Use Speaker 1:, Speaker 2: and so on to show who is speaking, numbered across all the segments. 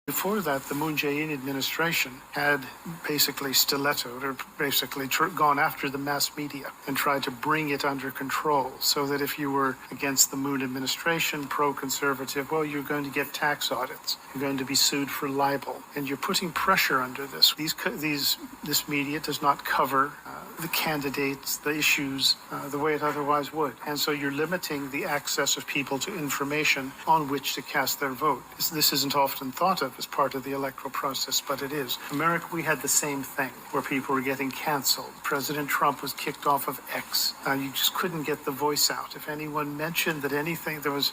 Speaker 1: Before that, the Moon Jae-in administration had basically stilettoed or basically gone after the mass media and tried to bring it under control so that if you were against the Moon administration, pro-conservative, well, you're going to get tax audits. You're going to be sued for libel. And you're putting pressure under this. This media does not cover the candidates, the issues, the way it otherwise would. And so you're limiting the access of people to information on which to cast their vote. This isn't often thought of as part of the electoral process, but it is. In America, we had the same thing, where people were getting canceled. President Trump was kicked off of X. You just couldn't get the voice out. If anyone mentioned that there was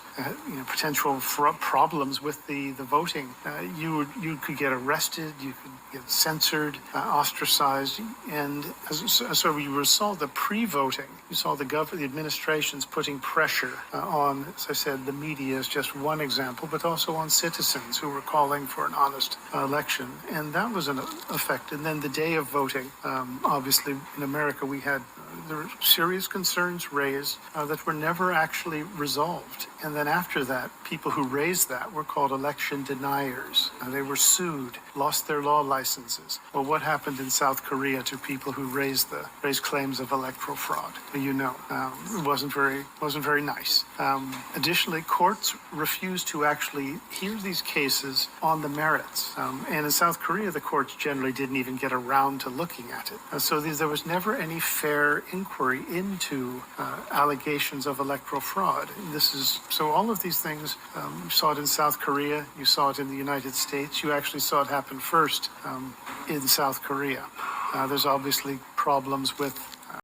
Speaker 1: potential problems with the voting, you could get arrested, you could get censored, ostracized, and so you saw the pre-voting. You saw the administrations putting pressure on, as I said, the media is just one example, but also on citizens who were calling for an honest election. And that was an effect. And then the day of voting, obviously in America there were serious concerns raised that were never actually resolved. And then after that, people who raised that were called election deniers. They were sued, lost their law licenses. Well, what happened in South Korea to people who raised claims of electoral fraud? It wasn't very nice. Additionally, courts refused to actually hear these cases on the merits. And in South Korea, the courts generally didn't even get around to looking at it. So there was never any fair inquiry into allegations of electoral fraud. So all of these things, you saw it in South Korea, you saw it in the United States, you actually saw it happen first in South Korea. There's obviously problems with